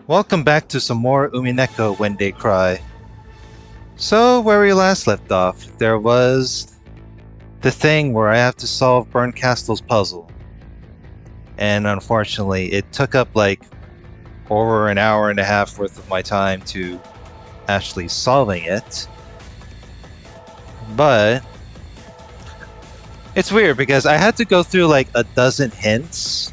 Welcome back to some more Umineko When They Cry. So, where we last left off, there was the thing where I have to solve Berncastle's puzzle. And unfortunately, it took up like over an hour and a half worth of my time to actually solving it. But it's weird because I had to go through like a dozen hints.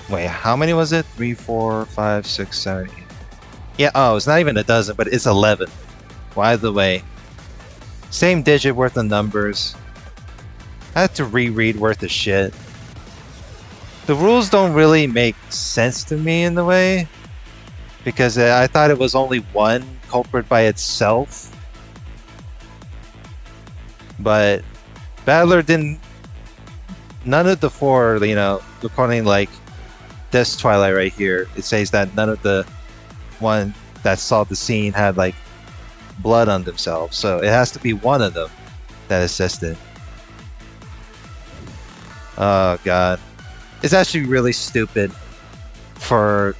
Wait, how many was it? 3, 4, 5, 6, 7, 8. Yeah, oh, it's not even a dozen, but it's 11. By the way, same digit worth of numbers. I had to reread worth of shit. The rules don't really make sense to me in the way, because I thought it was only one culprit by itself. But Battler didn't. None of the four, according like this Twilight right here, it says that none of the one that saw the scene had like blood on themselves. So it has to be one of them that assisted. Oh god. It's actually really stupid and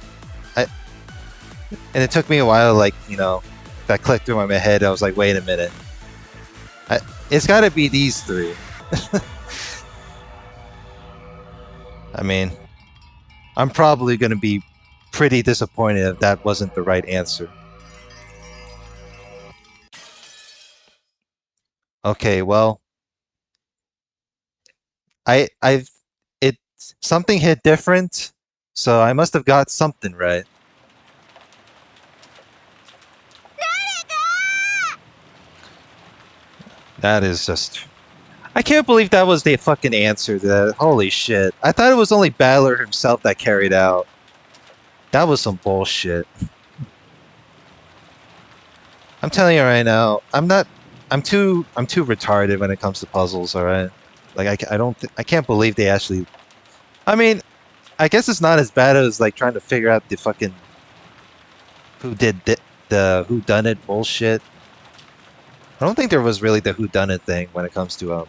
it took me a while, that clicked through my head. I was like, wait a minute. It's gotta be these three. I mean, I'm probably gonna be pretty disappointed if that wasn't the right answer. Okay, well, I've it something hit different, so I must have got something right. That is just I can't believe that was the fucking answer to that. Holy shit. I thought it was only Battler himself that carried out. That was some bullshit. I'm telling you right now, I'm too retarded when it comes to puzzles, alright? Like I can't believe they actually I mean, I guess it's not as bad as like trying to figure out the fucking who did the who done it bullshit. I don't think there was really the who done it thing when it comes to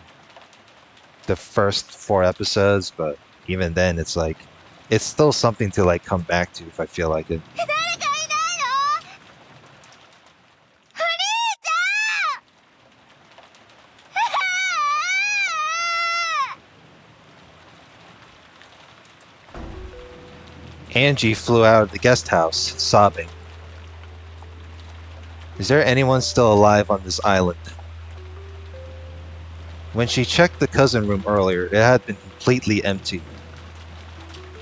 the first 4 episodes, but even then it's like it's still something to like come back to if I feel like it. Angie flew out of the guest house, sobbing. Is there anyone still alive on this island? When she checked the cousin room earlier, it had been completely empty.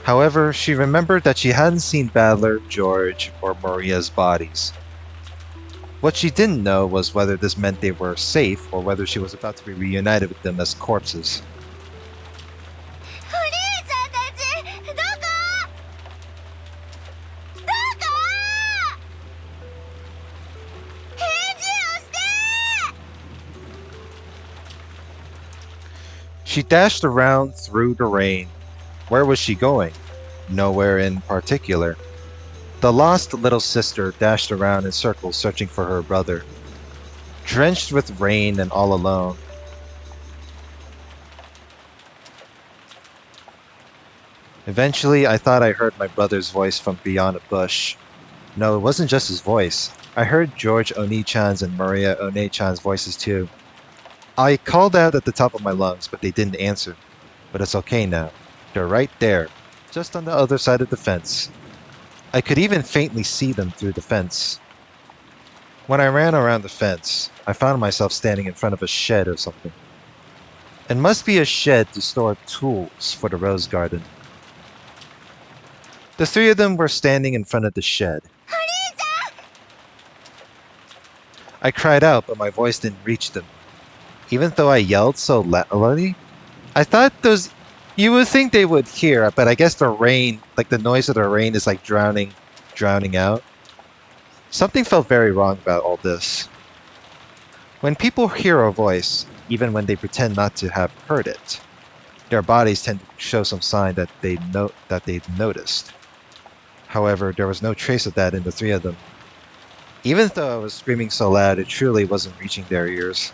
However, she remembered that she hadn't seen Battler, George, or Maria's bodies. What she didn't know was whether this meant they were safe or whether she was about to be reunited with them as corpses. She dashed around through the rain. Where was she going? Nowhere in particular. The lost little sister dashed around in circles searching for her brother. Drenched with rain and all alone. Eventually, I thought I heard my brother's voice from beyond a bush. No, it wasn't just his voice. I heard George Oni-chan's and Maria One-chan's voices too. I called out at the top of my lungs, but they didn't answer. But it's okay now. They're right there, just on the other side of the fence. I could even faintly see them through the fence. When I ran around the fence, I found myself standing in front of a shed or something. It must be a shed to store tools for the rose garden. The three of them were standing in front of the shed. I cried out, but my voice didn't reach them. Even though I yelled so loudly, I thought you would think they would hear, but I guess the rain, like the noise of the rain is like drowning out. Something felt very wrong about all this. When people hear a voice, even when they pretend not to have heard it, their bodies tend to show some sign that they'd noticed. However, there was no trace of that in the three of them. Even though I was screaming so loud, it truly wasn't reaching their ears.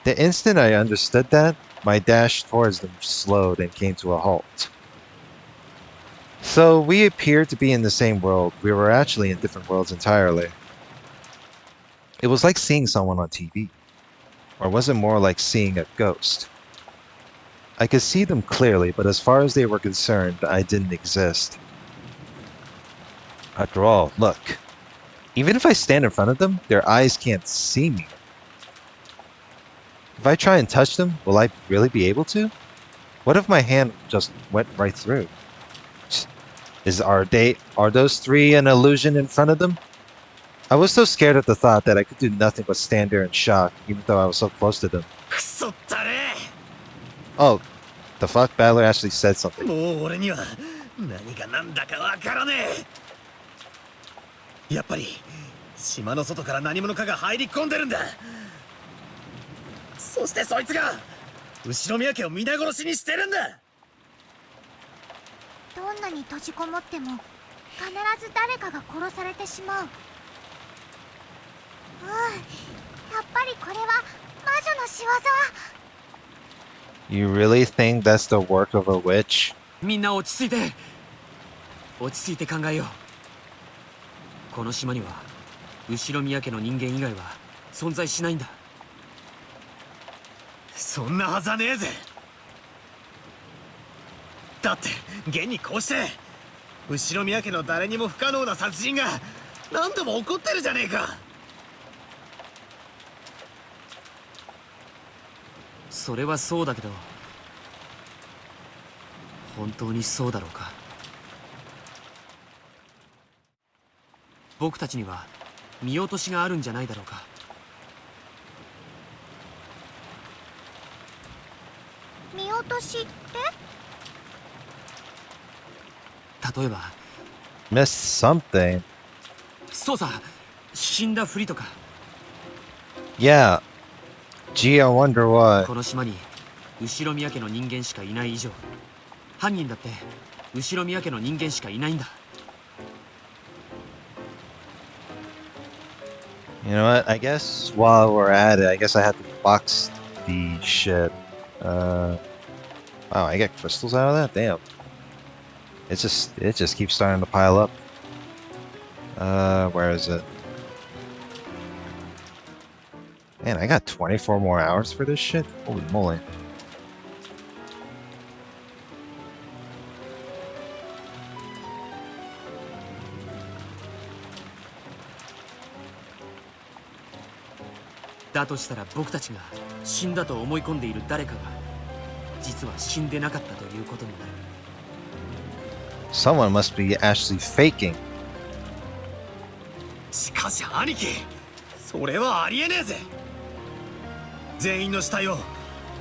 The instant I understood that, my dash towards them slowed and came to a halt. So we appeared to be in the same world. We were actually in different worlds entirely. It was like seeing someone on TV. Or was it more like seeing a ghost? I could see them clearly, but as far as they were concerned, I didn't exist. After all, look. Even if I stand in front of them, their eyes can't see me. If I try and touch them, will I really be able to? What if my hand just went right through? Are those three an illusion in front of them? I was so scared at the thought that I could do nothing but stand there in shock, even though I was so close to them. Oh, the fuck? Battler actually said something. You really think that's the work of a witch? みんな落ち着いて考えよう。この島には後ろ宮家の人間以外は存在しないんだ。そんなはずはねえぜ。だって現にこうして後ろ宮家の誰にも不可能な殺人が何度も起こってるじゃねえか。それはそうだけど、本当にそうだろうか。僕たちには見落としがあるんじゃないだろうか。見落としって？例えば Missed something. そうさ、死んだふりとか。 Yeah. Gee, I wonder what. この島に後ろ宮家の人間しかいない以上、犯人だって後ろ宮家の人間しかいないんだ。 You know what? I guess while we're at it, I guess I have to box the shit. Wow, I get crystals out of that? Damn. It just keeps starting to pile up. Where is it? Man, I got 24 more hours for this shit? Holy moly. That だとしたら僕たちが死んだと思い込んでいる誰かが実は死んでなかったということになる。 Someone must be actually faking. しかし兄貴、それはありえねえぜ。全員の死体を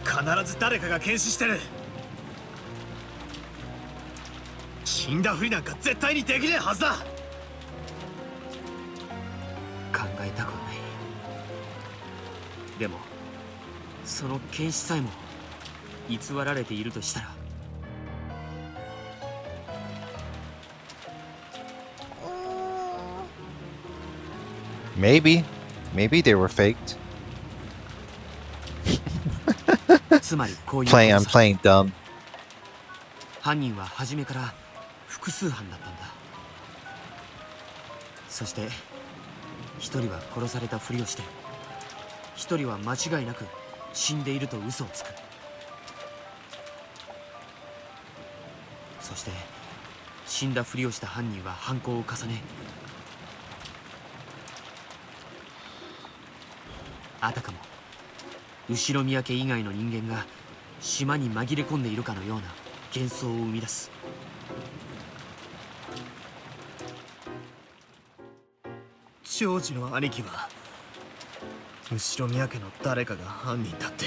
必ず誰かが検視してる。死んだふりなんか絶対にできねえはずだ。考えたくはない。でもその検視さえも偽られているとしたら。 Maybe they were faked. つまりこういうことさ。 I'm playing dumb. 犯人は初めから複数犯だったんだ。そして一人は殺されたふりをして、一人は間違いなく死んでいると嘘をつく。そして死んだふりをした犯人は犯行を重ね、あたかも後ろ宮家以外の人間が島に紛れ込んでいるかのような幻想を生み出す。長次の兄貴は後ろ宮家の誰かが犯人だって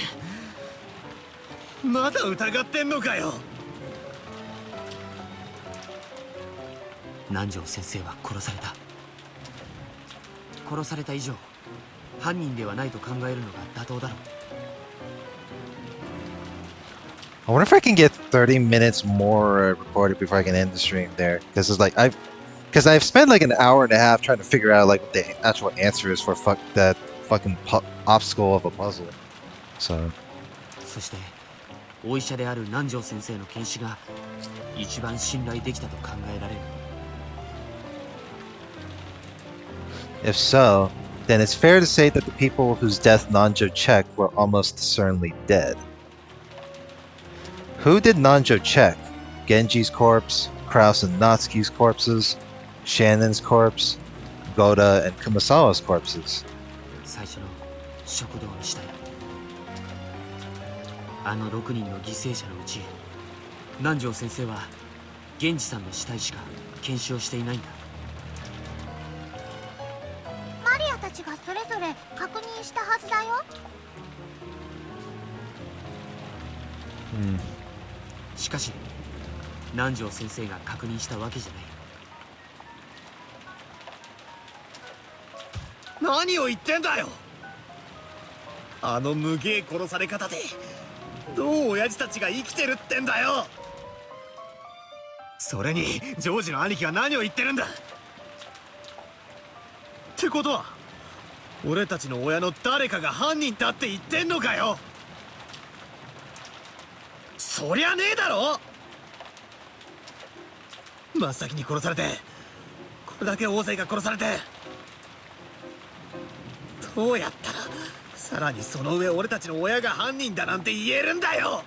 まだ疑ってんのかよ。南條先生は殺された。殺された以上犯人ではないと考えるのが妥当だろう。 I wonder if I can get 30 minutes more recorded before I can end the stream there. Because it's like because I've spent like an hour and a half trying to figure out like what the actual answer is for that fucking obstacle of a puzzle. So. そしてお医者である南條先生の検視が一番信頼できたと考えられる。 If so, then it's fair to say that the people whose death Nanjo checked were almost certainly dead. Who did Nanjo check? Genji's corpse, Kraus and Natsuki's corpses, Shannon's corpse, Goda and Kumasawa's corpses. 最初の食堂の死体、あの6人の犠牲者のうち南條先生は源氏さんの死体しか検視をしていないんだ。マリアたちがそれぞれ確認したはずだよ。しかし南條先生が確認したわけじゃない。何を言ってんだよ。あの無芸殺され方でどう親父たちが生きてるってんだよ。それにジョージの兄貴は何を言ってるんだ。ってことは俺たちの親の誰かが犯人だって言ってんのかよ。そりゃねえだろ。真っ先に殺されてこれだけ大勢が殺されて、どうやったらさらにその上俺たちの親が犯人だなんて言えるんだよ。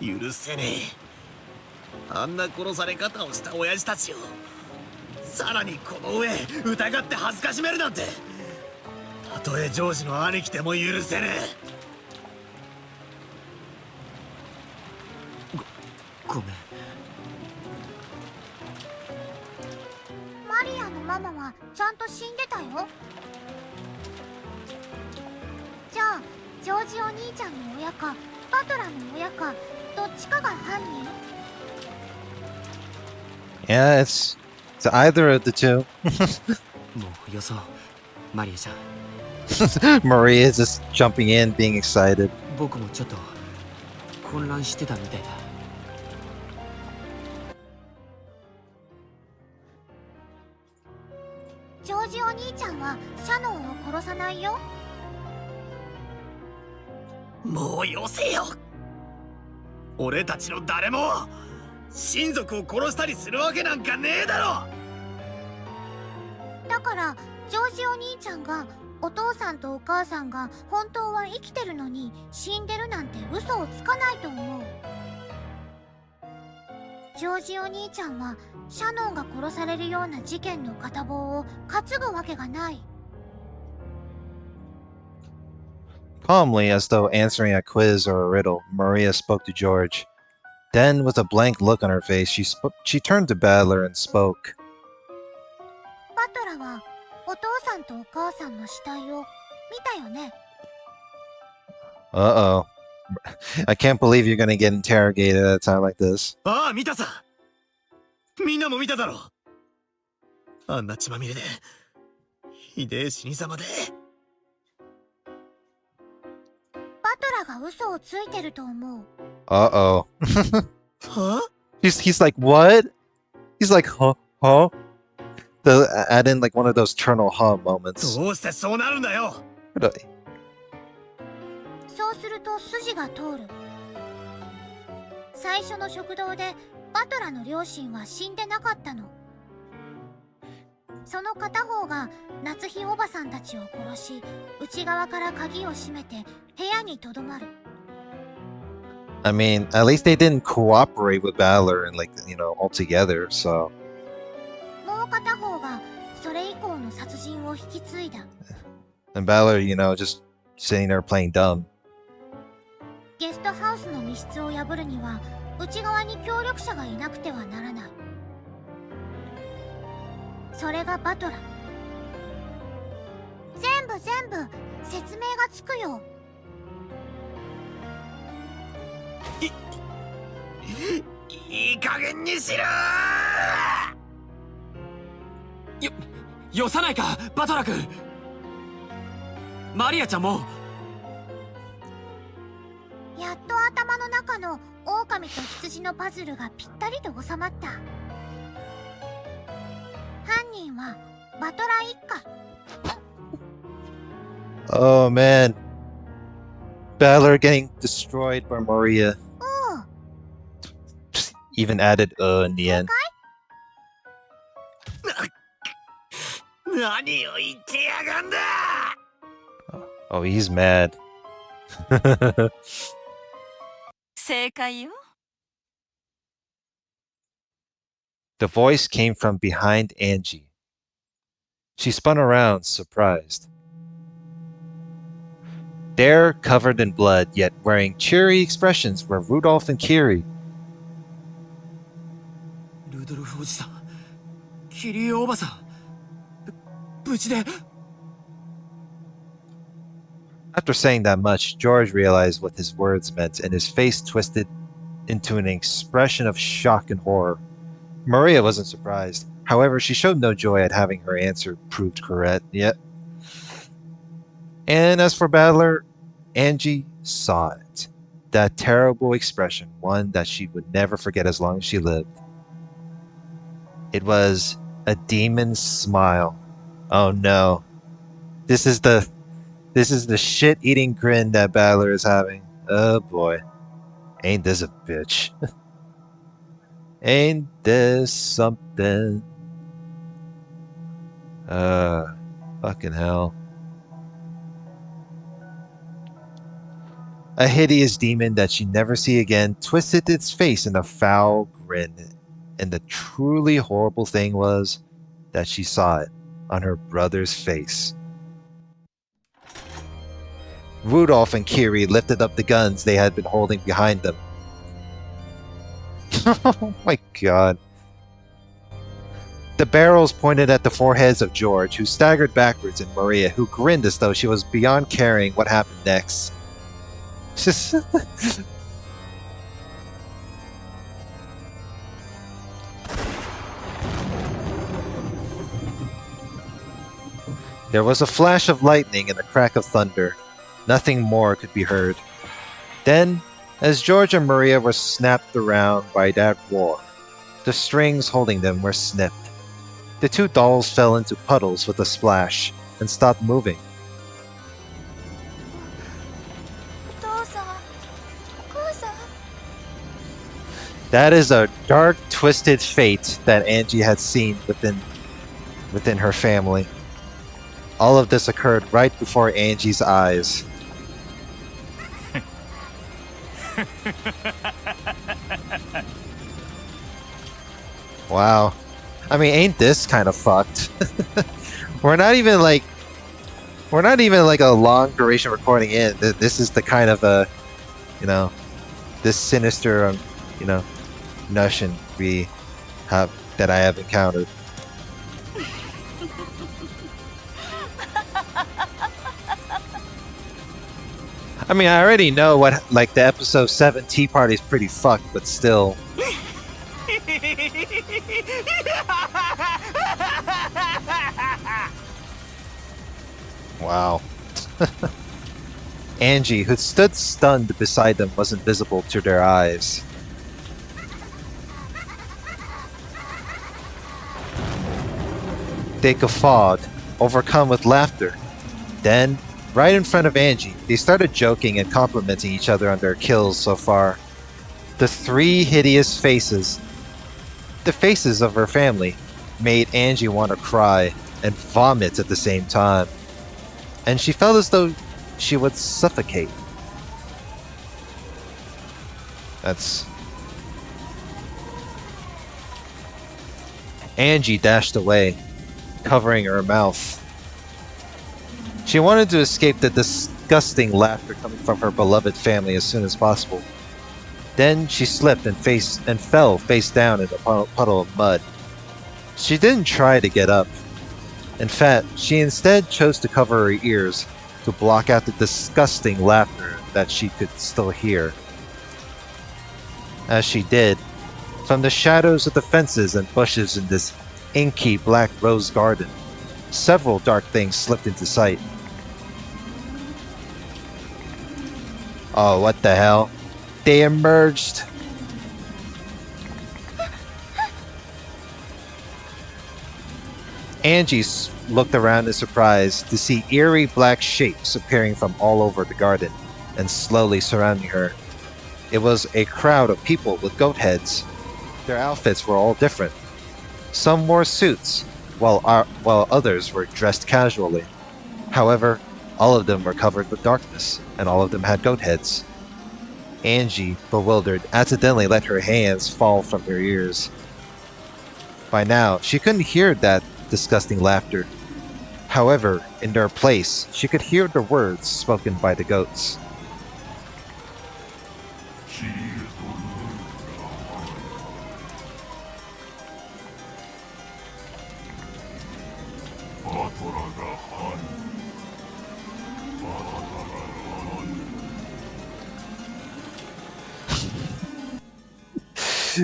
許せねえ。あんな殺され方をした親父たちをさらにこの上疑って恥ずかしめるなんて、たとえジョージの兄貴でも許せねえ。ごめん。マリアのママはちゃんと死んでたよ。じゃあジョージお兄ちゃんの親かバトラの親かどっちかが犯人？ Yeah, it's either of the two. もうよそう、マリアちゃん。Maria's just jumping in, being excited. 僕もちょっと混乱してたみたいだ。ジョージお兄ちゃんはシャノンを殺さないよ。え。もうよせよ。俺たちの誰も親族を殺したりするわけなんかねえだろ。だからジョージお兄ちゃんがお父さんとお母さんが本当は生きてるのに死んでるなんて嘘をつかないと思う。ジョージお兄ちゃんはシャノンが殺されるような事件の片棒を担ぐわけがない。 Calmly, as though answering a quiz or a riddle, Maria spoke to George. Then, with a blank look on her face, she turned to Badler and spoke. バトラはお父さんとお母さんの死体を見たよね。 Uh-oh. I can't believe you're gonna get interrogated at a time like this. ああ見たさ。みんなも見ただろ。あんな血まみれでひでえ死に様で。バトラが嘘をついてると思う。 Uh-oh. はあ He's like, what? He's like, huh? Huh? Add in like one of those Eternal Huh moments. どうしてそうなるんだよ。そうすると筋が通る。最初の食堂でバトラの両親は死んでなかったの。その片方が夏日おばさんたちを殺し、内側から鍵を閉めて部屋にとどまる。 I mean, at least they didn't cooperate with Balor and like, all together, so. もう片方がそれ以降の殺人を引き継いだ。 And Balor, just sitting there playing dumb. ゲストハウスの密室を破るには内側に協力者がいなくてはならない。それがバトラ。全部説明がつくよ。いい加減にしろよさないかバトラ君。マリアちゃんも。やっと頭の中の狼と羊のパズルがぴったりと収まった。犯人はバトラ一家。 Oh man. Battler getting destroyed by Maria. うん。 Even added in the end. 何を言ってやがんだ。 Oh, he's mad. 正解よ。 The voice came from behind Angie. She spun around, surprised. There, covered in blood, yet wearing cheery expressions, were Rudolph and Kiri. ルドルフおじさん、キリエおばさん、無事で。 After saying that much, George realized what his words meant, and his face twisted into an expression of shock and horror. Maria wasn't surprised. However, she showed no joy at having her answer proved correct yet. And as for Battler, Angie saw it. That terrible expression, one that she would never forget as long as she lived. It was a demon's smile. Oh no. This is the shit-eating grin that Battler is having. Oh boy. Ain't this a bitch. Ain't this something? Fucking hell. A hideous demon that she never see again twisted its face in a foul grin, and the truly horrible thing was that she saw it on her brother's face. Rudolph and Kiri lifted up the guns they had been holding behind them. Oh my god. The barrels pointed at the foreheads of George, who staggered backwards, and Maria, who grinned as though she was beyond caring what happened next. There was a flash of lightning and a crack of thunder. Nothing more could be heard. Then, as George and Maria were snapped around by that roar, the strings holding them were snipped. The two dolls fell into puddles with a splash and stopped moving. お父さん、お母さん。 That is a dark, twisted fate that Angie had seen within her family. All of this occurred right before Angie's eyes. Wow. I mean, ain't this kind of fucked? We're not even like a long duration recording in. This is the kind of this sinister, notion that I have encountered. I mean, I already know what, like, the episode 7 Tea Party is pretty fucked, but still. Wow. Angie, who stood stunned beside them, wasn't visible to their eyes. They guffawed, overcome with laughter. Then, right in front of Angie, they started joking and complimenting each other on their kills so far. The three hideous faces, the faces of her family, made Angie want to cry and vomit at the same time. And she felt as though she would suffocate. Angie dashed away, covering her mouth. She wanted to escape the disgusting laughter coming from her beloved family as soon as possible. Then she slipped and fell face down in a puddle of mud. She didn't try to get up. In fact, she instead chose to cover her ears to block out the disgusting laughter that she could still hear. As she did, from the shadows of the fences and bushes in this inky black rose garden, several dark things slipped into sight. Oh, what the hell? They emerged! Angie looked around in surprise to see eerie black shapes appearing from all over the garden, and slowly surrounding her. It was a crowd of people with goat heads. Their outfits were all different. Some wore suits, while others were dressed casually. However, all of them were covered with darkness, and all of them had goat heads. Angie, bewildered, accidentally let her hands fall from her ears. By now, she couldn't hear that disgusting laughter. However, in their place, she could hear the words spoken by the goats.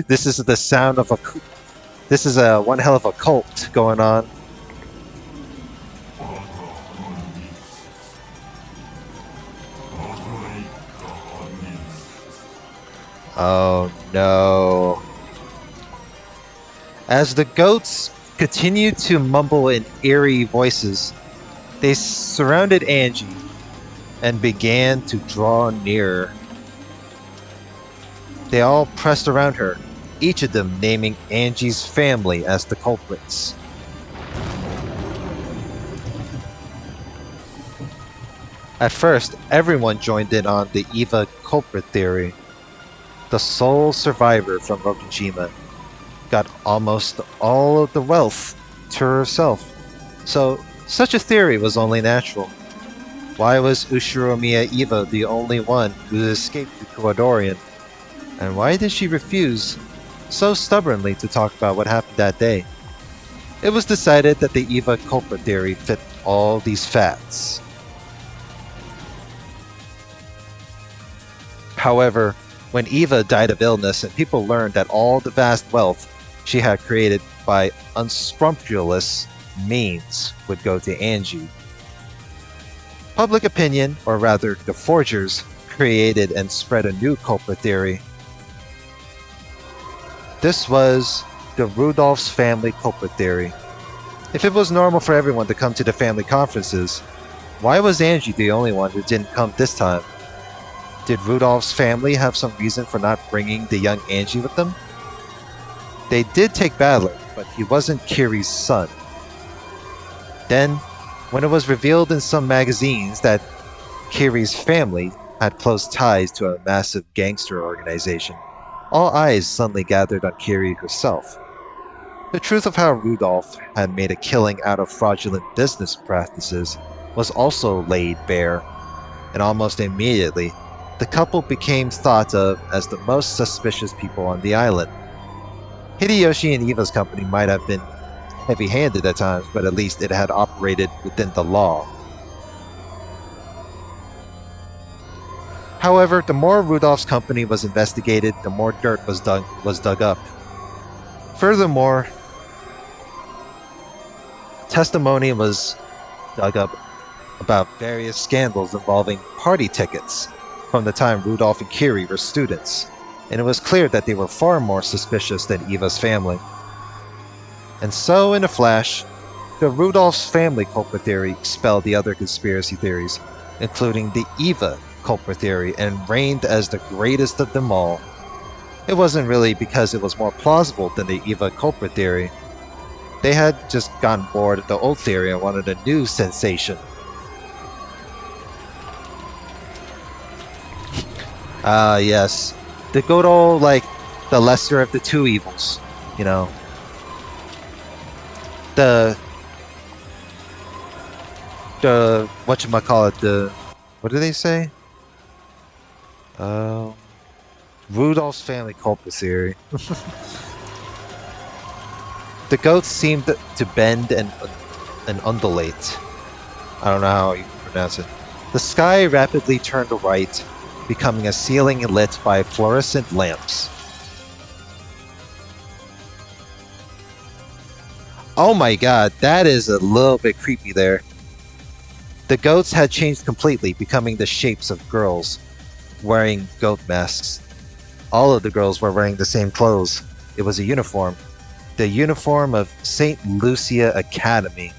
This is the sound of a. This is a one hell of a cult going on. Oh no. As the goats continued to mumble in eerie voices, they surrounded Angie and began to draw nearer. They all pressed around her, each of them naming Angie's family as the culprits. At first, everyone joined in on the Eva culprit theory. The sole survivor from Rokujima got almost all of the wealth to herself, so such a theory was only natural. Why was Ushiromiya Eva the only one who escaped the Kuwadorian? And why did she refuse so stubbornly to talk about what happened that day? It was decided that the Eva culprit theory fit all these facts. However, when Eva died of illness and people learned that all the vast wealth she had created by unscrupulous means would go to Angie, public opinion, or rather the forgers, created and spread a new culprit theory. This was the Rudolph's family culprit theory. If it was normal for everyone to come to the family conferences, why was Angie the only one who didn't come this time? Did Rudolph's family have some reason for not bringing the young Angie with them? They did take Badler, but he wasn't Kiri's son. Then, when it was revealed in some magazines that Kiri's family had close ties to a massive gangster organization, all eyes suddenly gathered on Kiri herself. The truth of how Rudolph had made a killing out of fraudulent business practices was also laid bare, and almost immediately, the couple became thought of as the most suspicious people on the island. Hideyoshi and Eva's company might have been heavy-handed at times, but at least it had operated within the law. However, the more Rudolph's company was investigated, the more dirt was dug up. Furthermore, testimony was dug up about various scandals involving party tickets from the time Rudolph and Kiri were students, and it was clear that they were far more suspicious than Eva's family. And so, in a flash, the Rudolph's family culprit theory expelled the other conspiracy theories, including the Eva culprit theory, and reigned as the greatest of them all. It wasn't really because it was more plausible than the Eva culprit theory. They had just gotten bored of the old theory and wanted a new sensation. Ah, yes. The good old, the lesser of the two evils, you know. Whatchamacallit, what do they say? Rudolph's family culprit theory. The goats seemed to bend and undulate. I don't know how you pronounce it. The sky rapidly turned to white, becoming a ceiling lit by fluorescent lamps. Oh my god, that is a little bit creepy there. The goats had changed completely, becoming the shapes of girls, wearing goat masks. All of the girls were wearing the same clothes. It was a uniform. The uniform of St. Lucia Academy.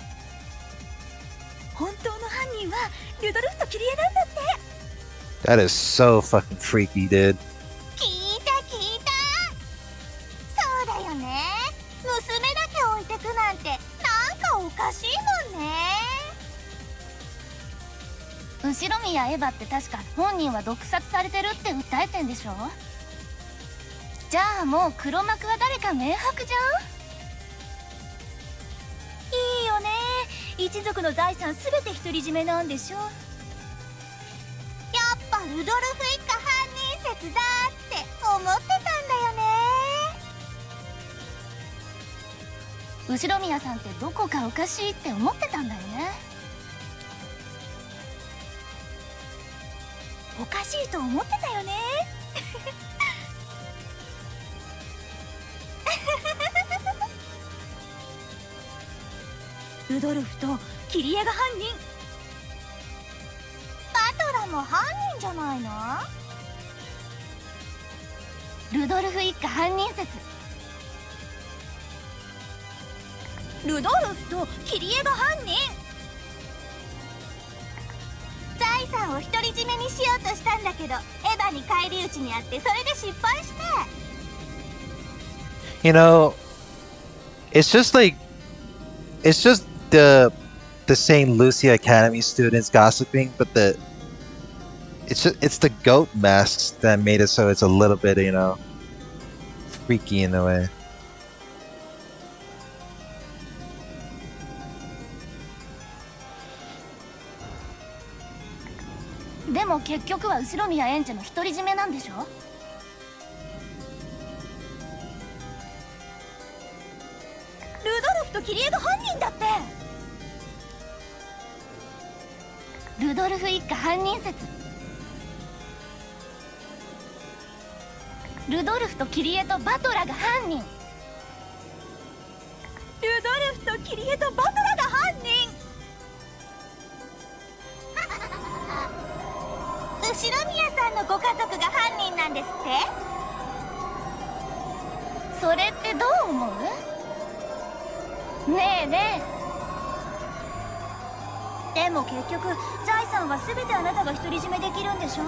本当の犯人はルドルフとキリエなんだって。That is so fucking freaky, dude. 聞いた聞いた。そうだよね。娘だけ置いてくなんてなんかおかしいもんね。後ろ宮エヴァって確か本人は毒殺されてるって訴えてんでしょ。じゃあもう黒幕は誰か明白じゃん。いいよね。一族の財産すべて独り占めなんでしょ。やっぱルドルフ一家犯人説だって思ってたんだよね。後ろ宮さんってどこかおかしいって思ってたんだよね。おかしいと思ってたよね。ルドルフとキリエが犯人。バトラも犯人じゃないの。ルドルフ一家犯人説。ルドルフとキリエが犯人。財産を独り占めにしようとしたんだけどエヴァに返り討ちにあってそれで失敗して。 You know, it's just like it's just the Saint Lucia Academy students gossiping, but it's the goat masks that made it so it's a little bit, you know, freaky in a way. でも結局は後宮エンジェの独り占めなんでしょ。ルドルフとキリエが犯人だって。ルドルフ一家犯人説。ルドルフとキリエとバトラが犯人。ルドルフとキリエとバトラが犯人。後宮さんのご家族が犯人なんですって。それってどう思う？ねえねえ。でも結局財産は全てあなたが独り占めできるんでしょ。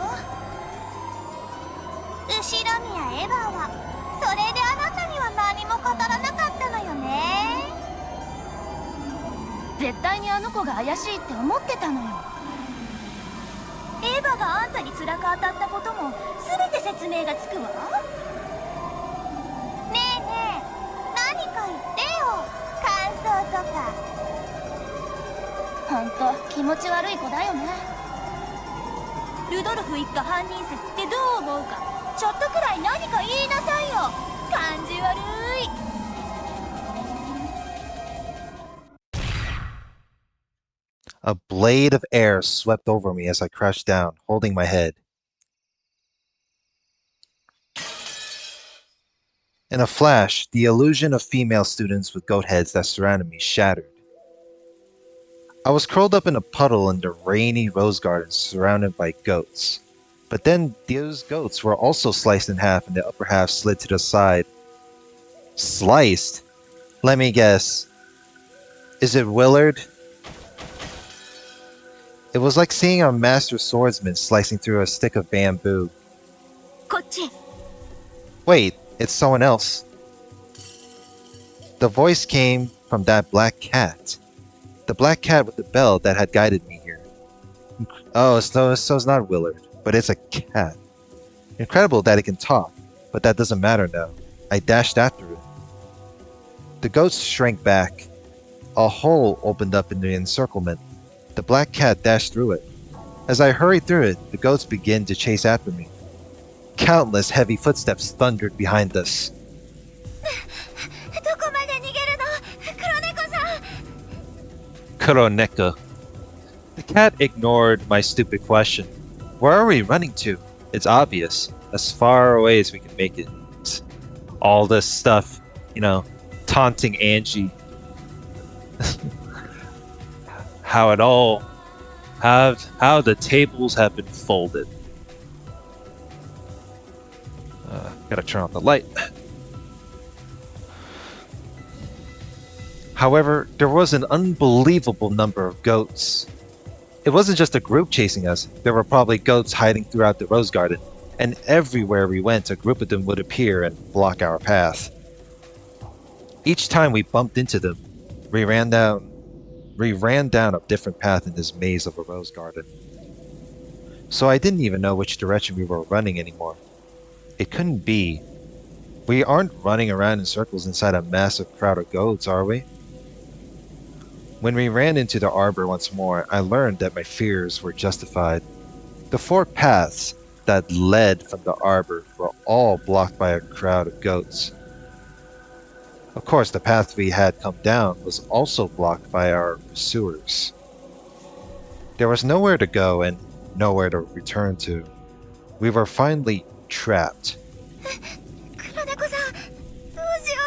後宮エヴァはそれであなたには何も語らなかったのよね。絶対にあの子が怪しいって思ってたのよ。エヴァがあんたに辛く当たったことも全て説明がつくわ。ねえねえ、何か言ってよ、感想とか。ほんと気持ち悪い子だよね。ルドルフ一家犯人説ってどう思うか、ちょっとくらい何か言いなさいよ。感じ悪い。A blade of air swept over me as I crouched down, holding my head. In a flash, the illusion of female students with goat heads that surrounded me shattered. I was curled up in a puddle in the rainy rose garden surrounded by goats. But then those goats were also sliced in half and the upper half slid to the side. Sliced? Let me guess. Is it Willard? It was like seeing a master swordsman slicing through a stick of bamboo. こっち。 Wait, it's someone else. The voice came from that black cat. The black cat with the bell that had guided me here. Oh, so it's not Willard, but it's a cat. Incredible that it can talk, but that doesn't matter now. I dashed after it. The goats shrank back. A hole opened up in the encirclement. The black cat dashed through it. As I hurried through it, the goats began to chase after me. Countless heavy footsteps thundered behind us. どこまで逃げるの、黒猫さん。 Kuroneko. The cat ignored my stupid question. Where are we running to? It's obvious. As far away as we can make it. All this stuff, you know, taunting Ange. How the tables have been folded. Gotta turn off the light. However, there was an unbelievable number of goats. It wasn't just a group chasing us, there were probably goats hiding throughout the rose garden, and everywhere we went, a group of them would appear and block our path. Each time we bumped into them, we ran down a different path in this maze of a rose garden. So I didn't even know which direction we were running anymore. It couldn't be. We aren't running around in circles inside a massive crowd of goats, are we? When we ran into the arbor once more, I learned that my fears were justified. The 4 paths that led from the arbor were all blocked by a crowd of goats. Of course, the path we had come down was also blocked by our pursuers. There was nowhere to go and nowhere to return to. We were finally trapped. 黒猫さん、どうしよ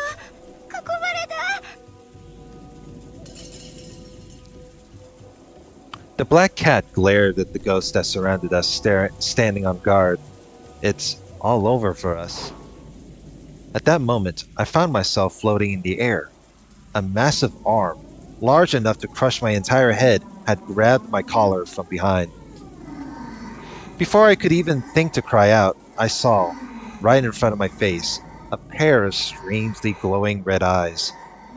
う。囲まれた。 The black cat glared at the ghosts that surrounded us, standing on guard. It's all over for us. At that moment, I found myself floating in the air. A massive arm, large enough to crush my entire head, had grabbed my collar from behind. Before I could even think to cry out, I saw, right in front of my face, a pair of strangely glowing red eyes,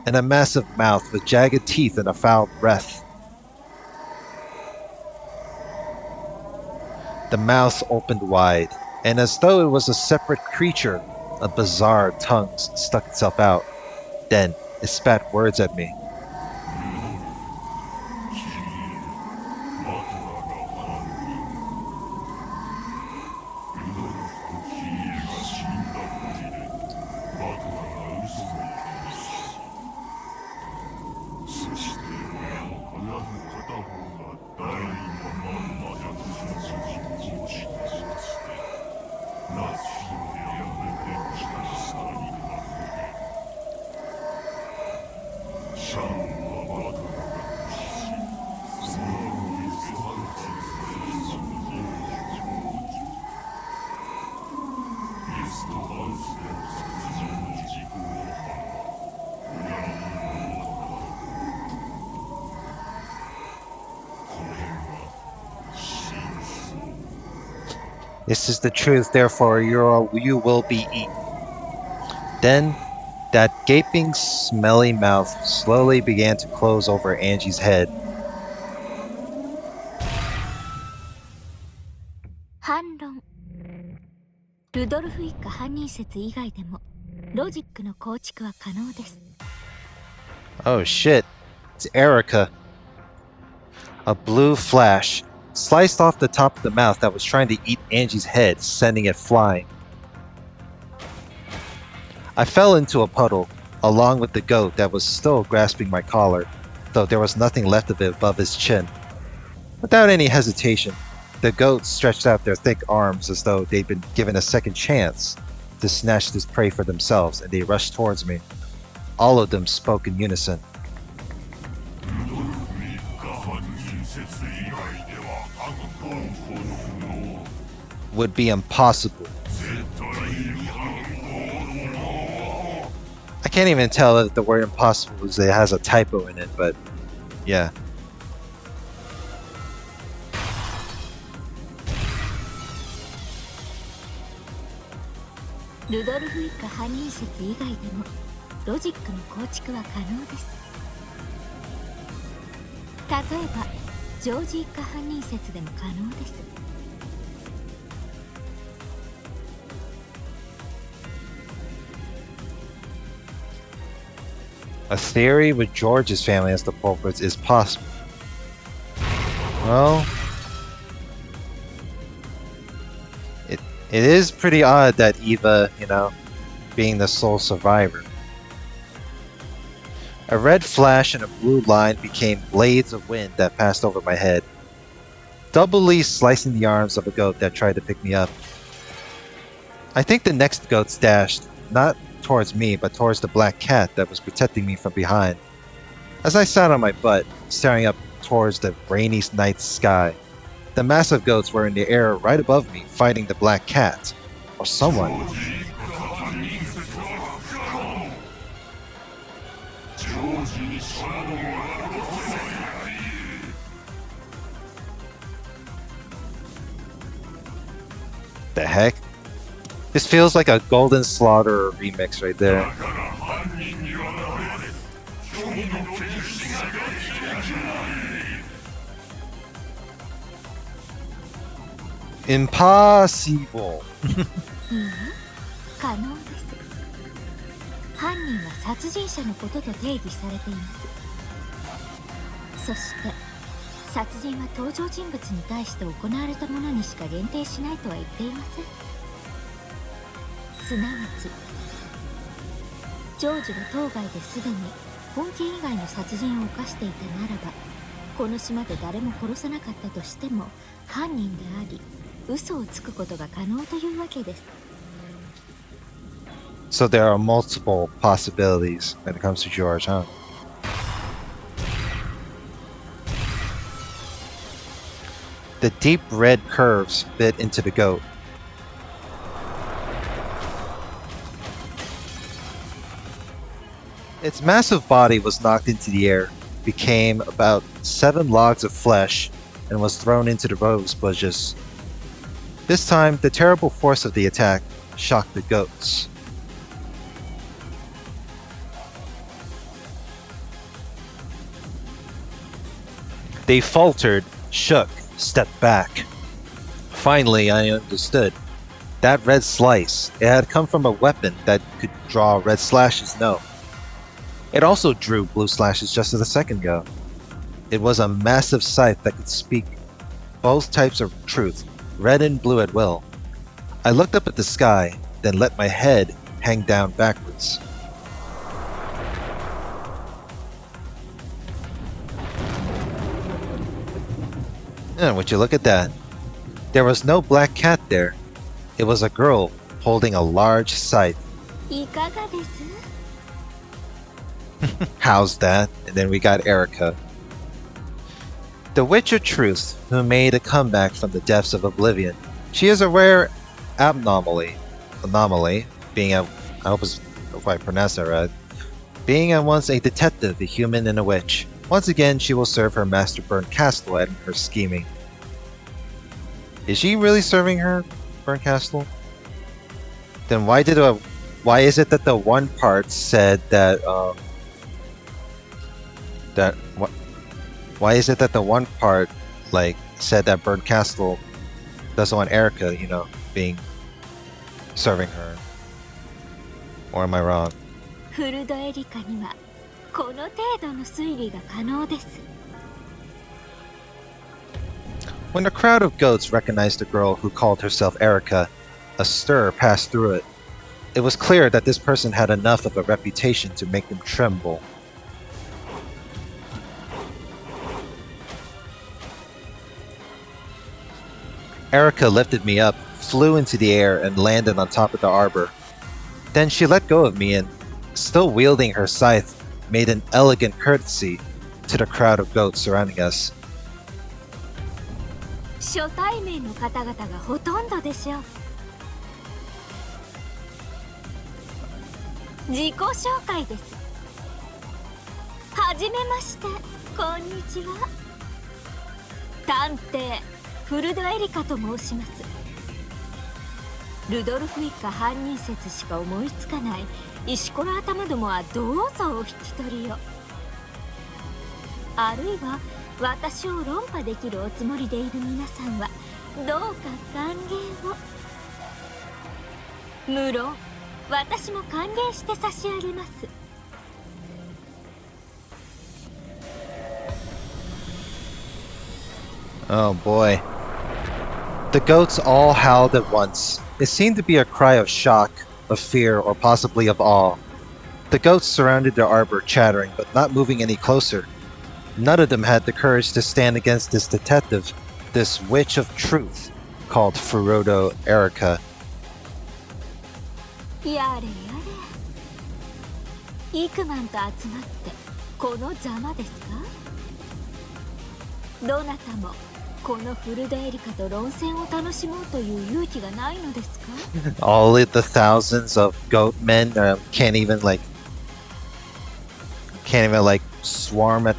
and a massive mouth with jagged teeth and a foul breath. The mouth opened wide, and as though it was a separate creature, a bizarre tongue stuck itself out. Then it spat words at me. This is the truth, therefore you will be eaten. Then, that gaping, smelly mouth slowly began to close over Angie's head. 反論。ルドルフ一家犯人説以外でもロジックの構築は可能です。 Oh shit, it's Erika. A blue flash sliced off the top of the mouth that was trying to eat Angie's head, sending it flying. I fell into a puddle, along with the goat that was still grasping my collar, though there was nothing left of it above his chin. Without any hesitation, the goats stretched out their thick arms as though they'd been given a second chance to snatch this prey for themselves, and they rushed towards me. All of them spoke in unison. Would be impossible. I can't even tell if the word impossible has a typo in it, but yeah. Rudolph一家犯人説以外でもロジックの構築は可能です。例えばジョージ一家犯人説でも可能です。 A theory with George's family as the culprits is possible. Well, it is pretty odd that Eva, being the sole survivor. A red flash and a blue line became blades of wind that passed over my head, doubly slicing the arms of a goat that tried to pick me up. I think the next goats dashed, not towards me, but towards the black cat that was protecting me from behind. As I sat on my butt, staring up towards the rainy night sky, the massive goats were in the air right above me, fighting the black cat, or someone. heck? This feels like a Golden Slaughter remix right there. Impossible. 可能です。犯人は殺人者のことと定義されています。そして殺人は登場人物に対して行われたものにしか限定しないとは言っていません。すなわちジョージが当該ですでに本件以外の殺人を犯していたならば、この島で誰も殺さなかったとしても犯人であり、嘘をつくことが可能というわけです。 So there are multiple possibilities when it comes to George, huh? The deep red curves bit into the goat. Its massive body was knocked into the air, became about 7 logs of flesh, and was thrown into the rose bushes. This time, the terrible force of the attack shocked the goats. They faltered, shook, stepped back. Finally, I understood. That red slice, it had come from a weapon that could draw red slashes, no. It also drew blue slashes just a second ago. It was a massive scythe that could speak both types of truth, red and blue at will. I looked up at the sky, then let my head hang down backwards. And would you look at that? There was no black cat there. It was a girl holding a large scythe. いかがです？ How's that? And then we got Erika. The Witch of Truth, who made a comeback from the depths of oblivion. She is a rare anomaly, being a, I hope I pronounced that right, being at once a detective, a human, and a witch. Once again, she will serve her master Bernkastel and her scheming. Is she really serving her, Bernkastel? Then why is it that the one part said that, why is it that the one part, like, said that Bernkastel doesn't want Erika, you know, serving her? Or am I wrong? フルドエリカにはこの程度の推理が可能です。 When a crowd of goats recognized the girl who called herself Erika, a stir passed through it. It was clear that this person had enough of a reputation to make them tremble. Erika lifted me up, flew into the air, and landed on top of the arbor. Then she let go of me and, still wielding her scythe, made an elegant courtesy to the crowd of goats surrounding us. 初対面の方々がほとんどでしょう。自己紹介です。はじめまして、こんにちは。探偵フルドエリカと申します。ルドルフ一家犯人説しか思いつかない石ころ頭どもはどうぞお引き取りを。あるいは私を論破できるおつもりでいる皆さんはどうか歓迎を。無論私も歓迎して差し上げます。 Oh boy. The goats all howled at once. It seemed to be a cry of shock, of fear, or possibly of awe. The goats surrounded the arbor, chattering, but not moving any closer. None of them had the courage to stand against this detective, this witch of truth, called Furodo Erika. やれやれ。イクマンと集まってこのざまですか？どなたもこのフルドエリカと論戦を楽しもうという勇気がないのですか？ All of the thousands of goat men can't even swarm a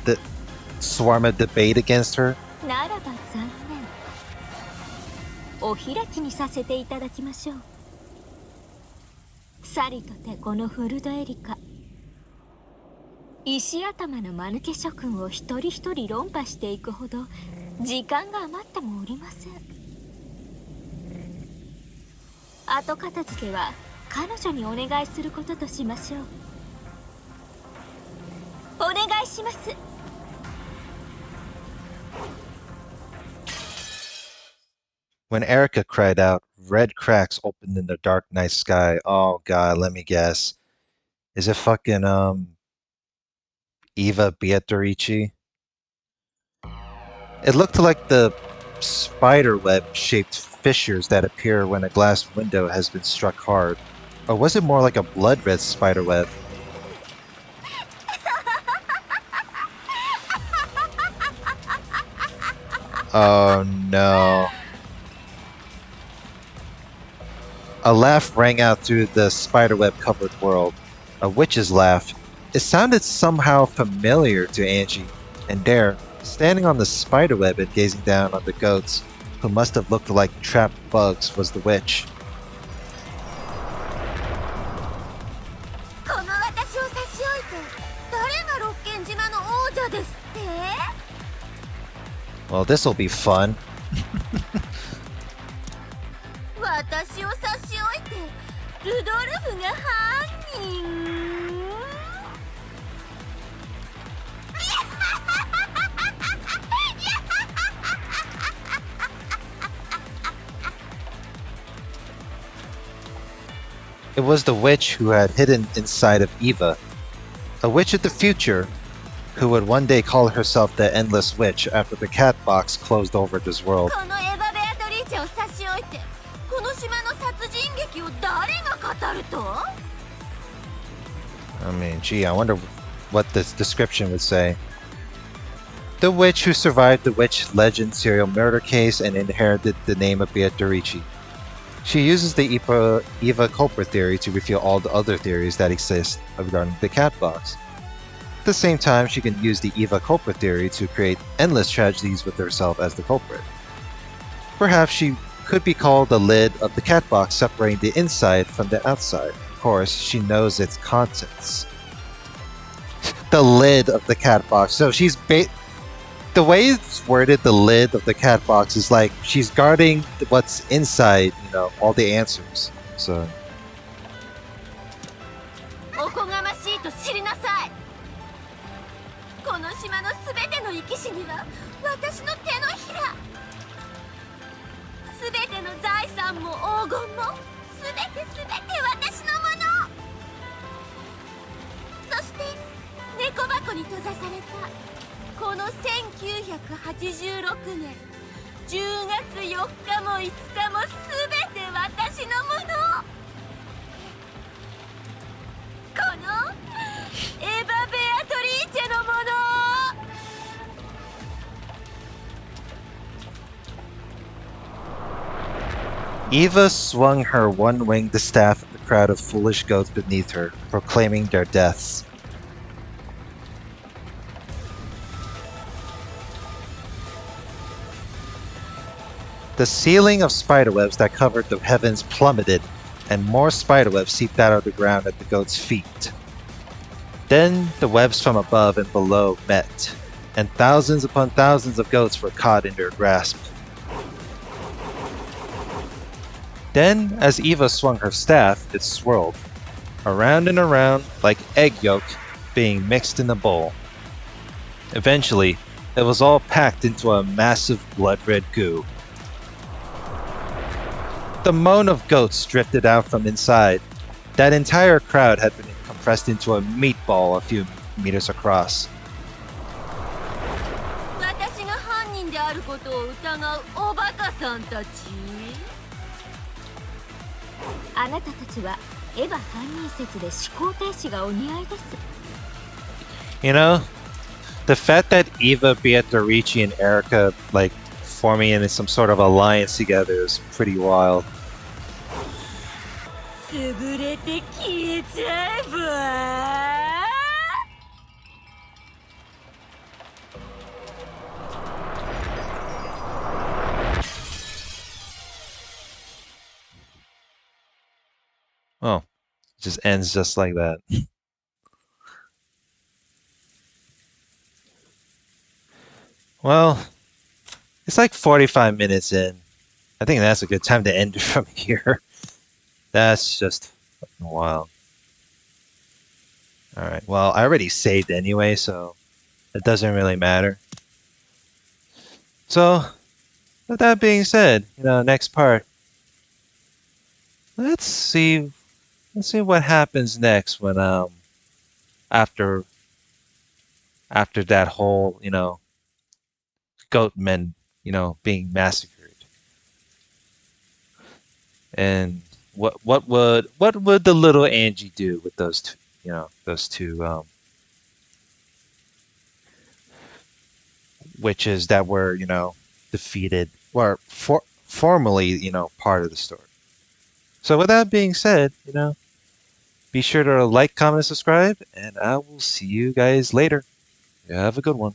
debate against her. ならば残念。お開きにさせていただきましょう。さりとてこのフルドエリカ、石頭の間抜け諸君を一人一人論破していくほど時間が余ってもおりません。後片付けは彼女にお願いすることとしましょう。お願いします。When Erika cried out, red cracks opened in the dark night sky. Oh god, let me guess. Is it fucking Eva Beatrice? It looked like the spiderweb-shaped fissures that appear when a glass window has been struck hard. Or was it more like a blood-red spiderweb? Oh no. A laugh rang out through the spiderweb-covered world. A witch's laugh. It sounded somehow familiar to Ange, and there, standing on the spiderweb and gazing down on the goats, who must have looked like trapped bugs, was the witch. Well, this'll be fun. It was the witch who had hidden inside of Eva. A witch of the future who would one day call herself the Endless Witch after the cat box closed over this world. I mean, gee, I wonder what this description would say. The witch who survived the witch legend serial murder case and inherited the name of Beatrice. She uses the Eva culprit theory to reveal all the other theories that exist regarding the cat box. At the same time, she can use the Eva culprit theory to create endless tragedies with herself as the culprit. Perhaps she could be called the lid of the cat box, separating the inside from the outside. Of course, she knows its contents. The lid of the cat box. So she's the way it's worded, the lid of the cat box, is like she's guarding what's inside, you know, all the answers. So. Eva swung her one-winged staff at the crowd of foolish goats beneath her, proclaiming their deaths. The ceiling of spiderwebs that covered the heavens plummeted, and more spiderwebs seeped out of the ground at the goats' feet. Then the webs from above and below met, and thousands upon thousands of goats were caught in their grasp. Then, as Eva swung her staff, it swirled, around and around like egg yolk being mixed in a bowl. Eventually, it was all packed into a massive blood-red goo. The moan of goats drifted out from inside. That entire crowd had been compressed into a meatball a few meters across. You know, the fact that Eva, Beatrice, and Erika, like, forming in some sort of alliance together is pretty wild. Oh, it just ends just like that. Well, it's like 45 minutes in. I think that's a good time to end it from here. That's just fucking wild. Alright, well, I already saved anyway, so it doesn't really matter. So, with that being said, next part. Let's see what happens next when after after that whole, goat men, being massacred. And what would the little Angie do with those two, those two witches that were, defeated or formally, part of the story. So with that being said, be sure to like, comment, and subscribe, and I will see you guys later. Have a good one.